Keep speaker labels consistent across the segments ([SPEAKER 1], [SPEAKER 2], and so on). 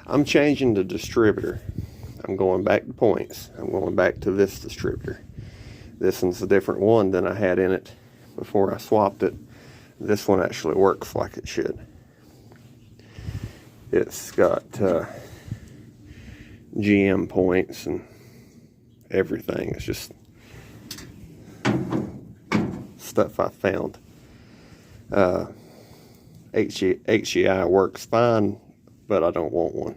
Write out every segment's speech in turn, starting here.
[SPEAKER 1] I'm changing the distributor. I'm going back to points. I'm going back to this distributor. This one's a different one than I had in it before I swapped it. This one actually works like it should. It's got GM points and everything. It's just stuff I found. HEI works fine, but I don't want one.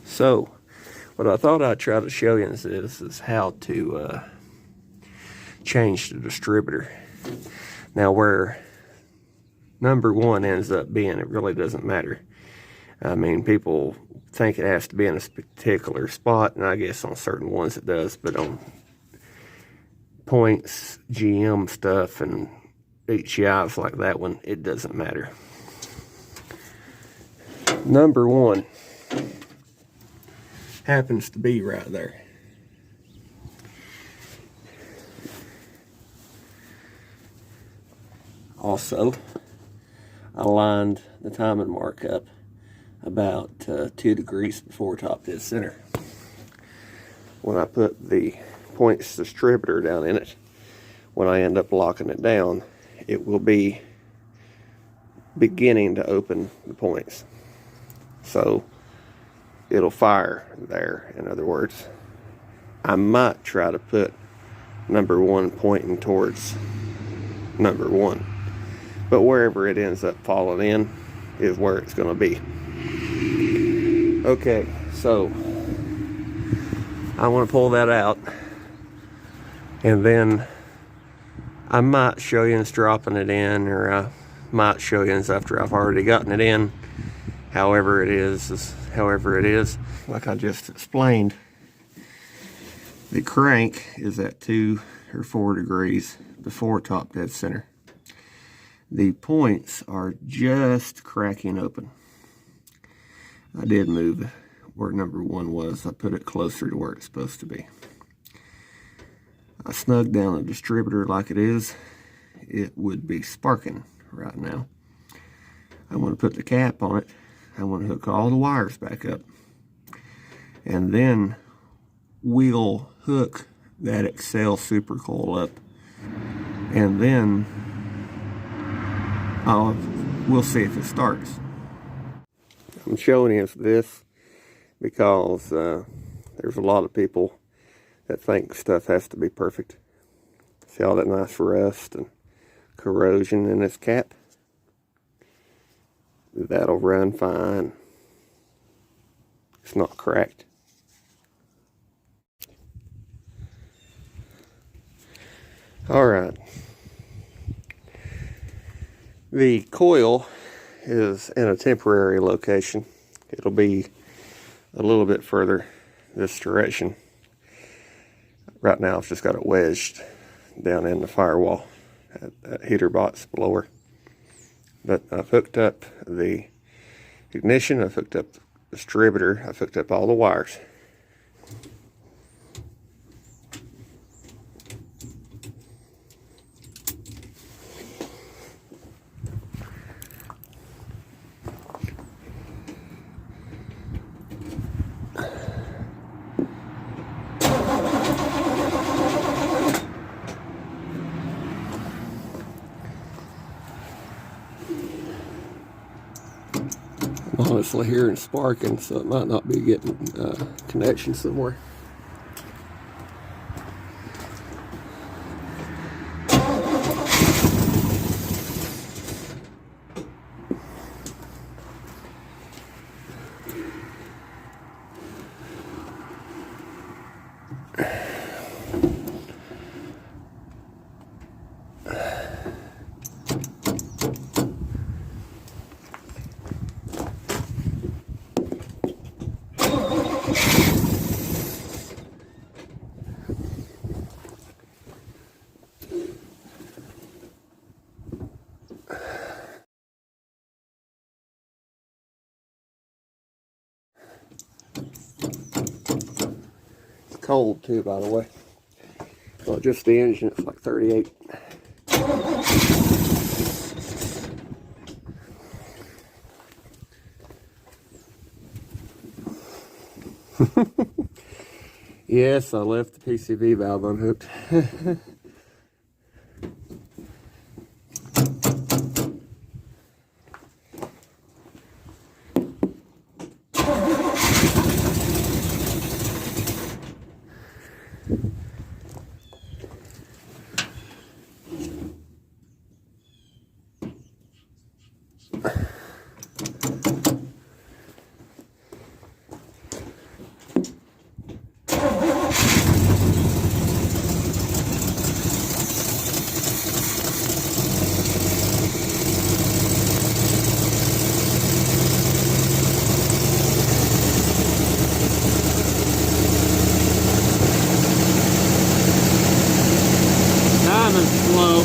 [SPEAKER 1] So what I thought I'd try to show you is how to change the distributor. Now where number one ends up being, it really doesn't matter. I mean, people think it has to be in a particular spot, and I guess on certain ones it does, but on points, GM stuff, and HEIs like that one, it doesn't matter. Number one happens to be right there. Also, I lined the timing mark up about 2 degrees before top dead center. When I put the points distributor down in it, when I end up locking it down, it will be beginning to open the points. So it'll fire there, in other words. I might try to put number one pointing towards number one, but wherever it ends up falling in is where it's going to be. Okay, so I want to pull that out, and then I might show you us dropping it in, or I might show you us after I've already gotten it in. However it is however it is. Like I just explained, the crank is at 2 or 4 degrees before top dead center. The points are just cracking open. I did move where number one was. I put it closer to where it's supposed to be. I snugged down the distributor like it is. It would be sparking right now. I want to put the cap on it. I want to hook all the wires back up. And then we'll hook that accel super coil up. And then we'll see if it starts. I'm showing you this because there's a lot of people that think stuff has to be perfect. See all that nice rust and corrosion in this cap? That'll run fine. It's not cracked. Alright. The coil is in a temporary location. It'll be a little bit further this direction. Right now I've just got it wedged down in the firewall at heater box blower. But I've hooked up the ignition, I've hooked up the distributor, I've hooked up all the wires. Honestly hearing sparking, so it might not be getting connection somewhere. Cold too, by the way. Well, just the engine, it's like 38. Yes, I left the PCV valve unhooked. Timing's slow.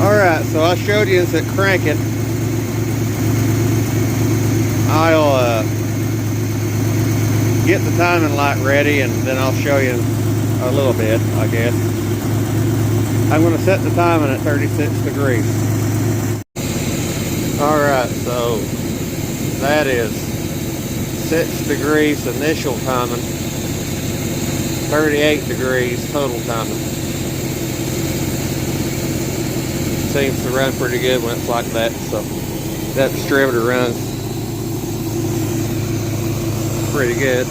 [SPEAKER 1] Alright, so I showed you as it cranking. I'll get the timing light ready and then I'll show you a little bit, I guess. I'm going to set the timing at 36 degrees. Alright, so that is 6 degrees initial timing, 38 degrees total timing. Seems to run pretty good when it's like that, so that distributor runs pretty good.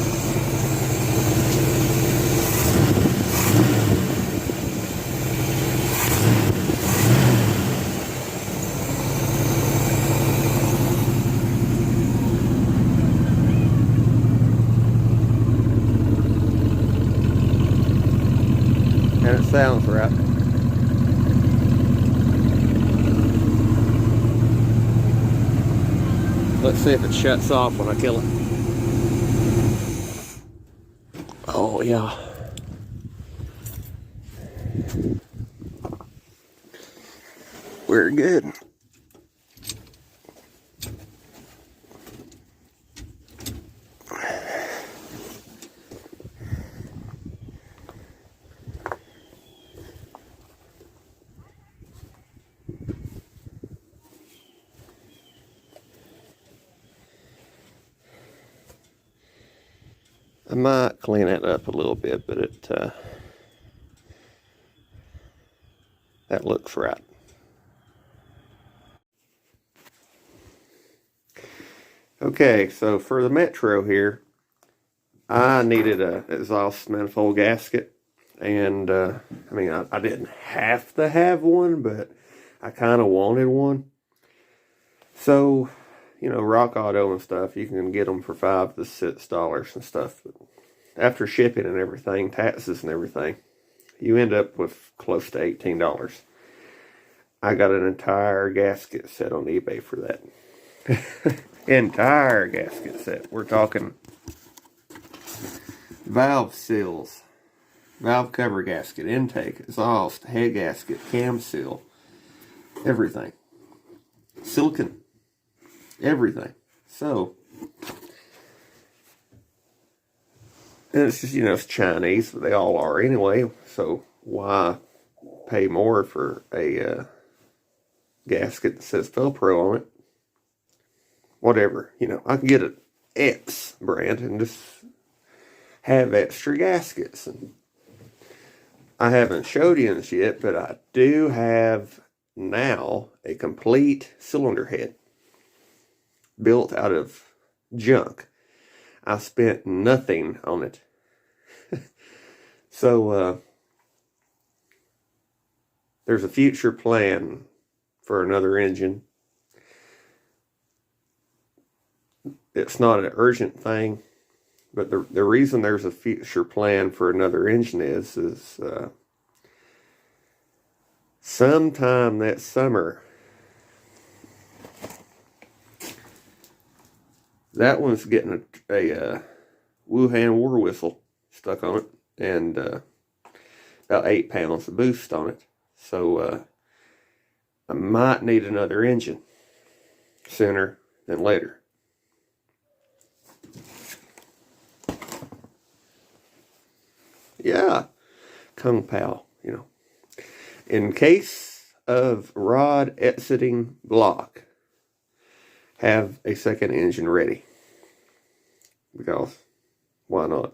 [SPEAKER 1] And it sounds right. Let's see if it shuts off when I kill it. Oh yeah. We're good. I might clean it up a little bit, but that looks right. Okay, so for the Metro here, I needed a exhaust manifold gasket, and I mean, I didn't have to have one, but I kind of wanted one. So, you know, Rock Auto and stuff, you can get them for $5 to $6 and stuff. But after shipping and everything, taxes and everything, you end up with close to $18. I got an entire gasket set on eBay for that. Entire gasket set. We're talking valve seals, valve cover gasket, intake, exhaust, head gasket, cam seal, everything. Silicon, everything. So, and it's just, you know, it's Chinese, but they all are anyway. So why pay more for a gasket that says Velcro on it? Whatever, you know, I can get an X brand and just have extra gaskets. And I haven't showed you this yet, but I do have now a complete cylinder head built out of junk. I spent nothing on it. So there's a future plan for another engine. It's not an urgent thing, but the reason there's a future plan for another engine is sometime that summer, that one's getting a Wuhan war whistle stuck on it, and about 8 pounds of boost on it. So I might need another engine sooner than later. Yeah, Kung Pao, you know. In case of rod exiting block, have a second engine ready. Because why not?